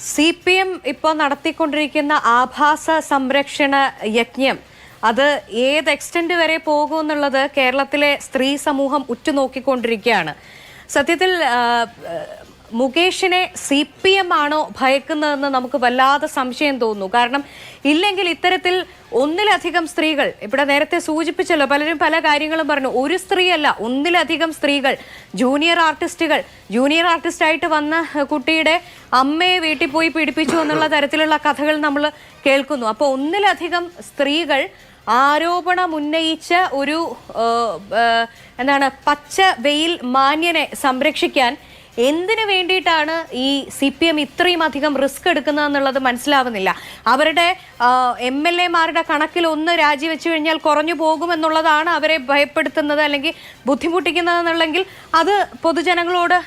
CPM ഇപ്പോൾ നടത്തിക്കൊണ്ടിരിക്കുന്ന ആഭാസ സംരക്ഷണ യജ്ഞം അത് ഏത് എക്സ്റ്റെന്റ് വരെ പോകുമെന്നുള്ളത് കേരളത്തിലെ സ്ത്രീ സമൂഹം ഉറ്റുനോക്കിക്കൊണ്ടിരിക്കുകയാണ്. സത്യത്തിൽ മുകേഷിനെ CPM ആണോ ഭയക്കുന്നതെന്ന് നമുക്ക് വല്ലാതെ സംശയം തോന്നുന്നു. കാരണം ഇല്ലെങ്കിൽ ഇത്തരത്തിൽ ഒന്നിലധികം സ്ത്രീകൾ, ഇവിടെ നേരത്തെ സൂചിപ്പിച്ചല്ലോ, പലരും പല കാര്യങ്ങളും പറഞ്ഞു. ഒരു സ്ത്രീയല്ല, ഒന്നിലധികം സ്ത്രീകൾ, ജൂനിയർ ആർട്ടിസ്റ്റായിട്ട് വന്ന കുട്ടിയുടെ അമ്മയെ വീട്ടിൽ പോയി പീഡിപ്പിച്ചു എന്നുള്ള തരത്തിലുള്ള കഥകൾ നമ്മൾ കേൾക്കുന്നു. അപ്പോൾ ഒന്നിലധികം സ്ത്രീകൾ ആരോപണം ഉന്നയിച്ച ഒരു പച്ച വെയിൽ മാന്യനെ സംരക്ഷിക്കാൻ എന്തിനു വേണ്ടിയിട്ടാണ് ഈ CPM ഇത്രയും അധികം റിസ്ക് എടുക്കുന്നതെന്നുള്ളത് മനസ്സിലാവുന്നില്ല. അവരുടെ MLA-മാരുടെ കണക്കിൽ ഒന്ന് രാജിവെച്ചു കഴിഞ്ഞാൽ കുറഞ്ഞു പോകുമെന്നുള്ളതാണ് അവരെ ഭയപ്പെടുത്തുന്നത് അല്ലെങ്കിൽ ബുദ്ധിമുട്ടിക്കുന്നതെന്നുള്ളെങ്കിൽ അത് പൊതുജനങ്ങളോട്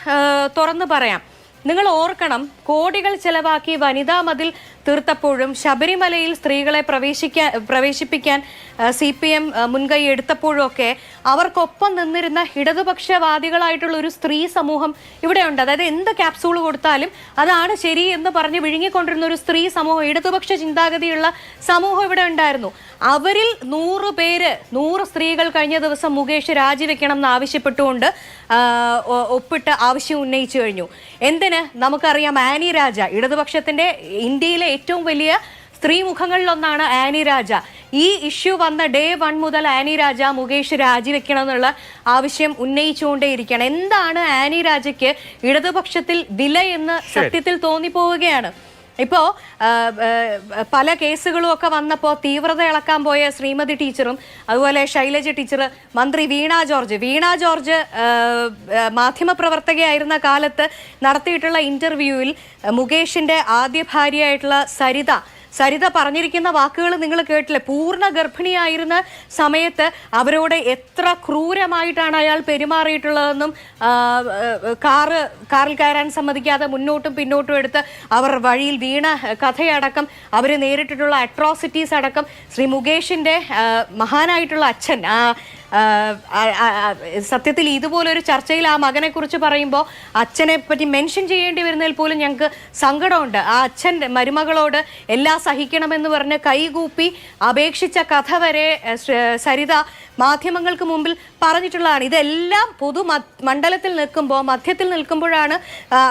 തുറന്നു പറയാം. നിങ്ങൾ ഓർക്കണം, കോടികൾ ചെലവാക്കി വനിതാ മതിൽ തീർത്തപ്പോഴും ശബരിമലയിൽ സ്ത്രീകളെ പ്രവേശിപ്പിക്കാൻ CPM മുൻകൈ എടുത്തപ്പോഴും ഒക്കെ അവർക്കൊപ്പം നിന്നിരുന്ന ഇടതുപക്ഷവാദികളായിട്ടുള്ള ഒരു സ്ത്രീ സമൂഹം ഇവിടെയുണ്ട്. അതായത് എന്ത് ക്യാപ്സൂൾ കൊടുത്താലും അതാണ് ശരി എന്ന് പറഞ്ഞ് വിഴുങ്ങിക്കൊണ്ടിരുന്ന ഒരു സ്ത്രീ സമൂഹം, ഇടതുപക്ഷ ചിന്താഗതിയുള്ള സമൂഹം ഇവിടെ ഉണ്ടായിരുന്നു. അവരിൽ 100 സ്ത്രീകൾ കഴിഞ്ഞ ദിവസം മുകേഷ് രാജിവെക്കണം എന്ന് ആവശ്യപ്പെട്ടുകൊണ്ട് ഒപ്പിട്ട് ആവശ്യം ഉന്നയിച്ചു കഴിഞ്ഞു. എന്തിന്? നമുക്കറിയാം, ആനി രാജ, ഇടതുപക്ഷത്തിന്റെ ഇന്ത്യയിലെ ഏറ്റവും വലിയ സ്ത്രീ മുഖങ്ങളിലൊന്നാണ് ആനി രാജ. ഈ ഇഷ്യൂ വന്ന ഡേ 1 മുതൽ ആനി രാജ മുകേഷ് രാജിവെക്കണം എന്നുള്ള ആവശ്യം ഉന്നയിച്ചുകൊണ്ടേയിരിക്കുകയാണ്. എന്താണ് ആനി രാജയ്ക്ക് ഇടതുപക്ഷത്തിൽ വിലയെന്ന് സത്യത്തിൽ തോന്നിപ്പോവുകയാണ്. ഇപ്പോൾ പല കേസുകളും ഒക്കെ വന്നപ്പോൾ തീവ്രത ഇളക്കാൻ പോയ ശ്രീമതി ടീച്ചറും അതുപോലെ ശൈലജ ടീച്ചർ, മന്ത്രി വീണ ജോർജ് മാധ്യമപ്രവർത്തകയായിരുന്ന കാലത്ത് നടത്തിയിട്ടുള്ള ഇന്റർവ്യൂവിൽ മുകേഷിന്റെ ആദ്യ ഭാര്യയായിട്ടുള്ള സരിത പറഞ്ഞിരിക്കുന്ന വാക്കുകൾ നിങ്ങൾ കേട്ടില്ലേ? പൂർണ്ണ ഗർഭിണിയായിരുന്ന സമയത്ത് അവരോട് എത്ര ക്രൂരമായിട്ടാണ് അയാൾ പെരുമാറിയിട്ടുള്ളതെന്നും കാറിൽ കയറാൻ സമ്മതിക്കാതെ മുന്നോട്ടും പിന്നോട്ടും എടുത്ത് അവർ വഴിയിൽ വീണ കഥയടക്കം അവർ നേരിട്ടിട്ടുള്ള അട്രോസിറ്റീസ് അടക്കം ശ്രീ മുകേഷിന്റെ മഹാനായിട്ടുള്ള അച്ഛൻ, സത്യത്തിൽ ഇതുപോലൊരു ചർച്ചയിൽ ആ മകനെ കുറിച്ച് പറയുമ്പോൾ അച്ഛനെ പറ്റി മെൻഷൻ ചെയ്യേണ്ടി വരുന്നതിൽ പോലും ഞങ്ങൾക്ക് സങ്കടമുണ്ട്. ആ അച്ഛൻ മരുമകളോട് എല്ലാം സഹിക്കണമെന്ന് പറഞ്ഞ് കൈകൂപ്പി അപേക്ഷിച്ച കഥ വരെ സരിത മാധ്യമങ്ങൾക്ക് മുമ്പിൽ പറഞ്ഞിട്ടുള്ളതാണ്. ഇതെല്ലാം മണ്ഡലത്തിൽ നിൽക്കുമ്പോൾ, മധ്യത്തിൽ നിൽക്കുമ്പോഴാണ്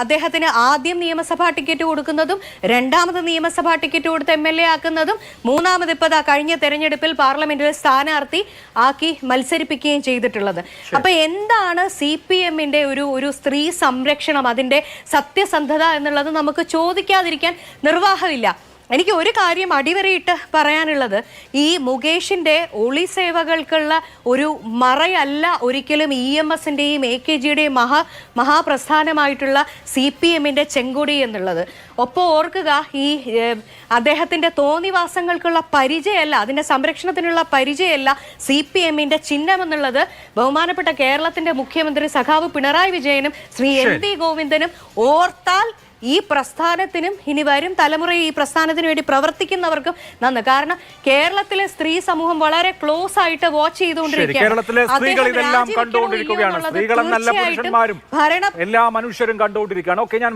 അദ്ദേഹത്തിന് ആദ്യം നിയമസഭാ ടിക്കറ്റ് കൊടുക്കുന്നതും രണ്ടാമത് നിയമസഭാ ടിക്കറ്റ് കൊടുത്ത് MLA ആക്കുന്നതും മൂന്നാമത് ഇപ്പോൾ കഴിഞ്ഞ തെരഞ്ഞെടുപ്പിൽ പാർലമെന്റിലെ സ്ഥാനാർത്ഥി ആക്കി മത്സരിപ്പിക്കുകയും ചെയ്തിട്ടുള്ളത്. അപ്പൊ എന്താണ് CPM-ന്റെ ഒരു സ്ത്രീ സംരക്ഷണം, അതിന്റെ സത്യസന്ധത എന്നുള്ളത് നമുക്ക് ചോദിക്കാതിരിക്കാൻ നിർവാഹമില്ല. എനിക്ക് ഒരു കാര്യം അടിവരയിട്ട് പറയാനുള്ളത്, ഈ മുകേഷിന്റെ ഒളി സേവകൾക്കുള്ള ഒരു മറയല്ല ഒരിക്കലും EMS-ന്റെയും AKG-യുടെയും മഹാപ്രസ്ഥാനമായിട്ടുള്ള CPM-ന്റെ ചെങ്കൊടി എന്നുള്ളത്. ഒപ്പം ഓർക്കുക, ഈ അദ്ദേഹത്തിന്റെ തോന്നിവാസങ്ങൾക്കുള്ള പരിചയമല്ല, അതിന്റെ സംരക്ഷണത്തിനുള്ള പരിചയമല്ല CPM-ന്റെ ചിഹ്നം എന്നുള്ളത് ബഹുമാനപ്പെട്ട കേരളത്തിന്റെ മുഖ്യമന്ത്രി സഖാവ് പിണറായി വിജയനും ശ്രീ NV ഗോവിന്ദനും ഓർത്താൽ ഈ പ്രസ്ഥാനത്തിനും ഇനി വരും തലമുറ ഈ പ്രസ്ഥാനത്തിന് വേണ്ടി പ്രവർത്തിക്കുന്നവർക്കും നന്ന്. കാരണം കേരളത്തിലെ സ്ത്രീ സമൂഹം വളരെ ക്ലോസ് ആയിട്ട് വാച്ച് ചെയ്തുകൊണ്ടിരിക്കുകയാണ്. സ്ത്രീകൾ ഇതെല്ലാം കണ്ടുകൊണ്ടിരിക്കുകയാണ്. സ്ത്രീകളെന്നല്ല പുരുഷന്മാരും എല്ലാ മനുഷ്യരും കണ്ടുകൊണ്ടിരിക്കുകയാണ്. ഓക്കെ, ഞാൻ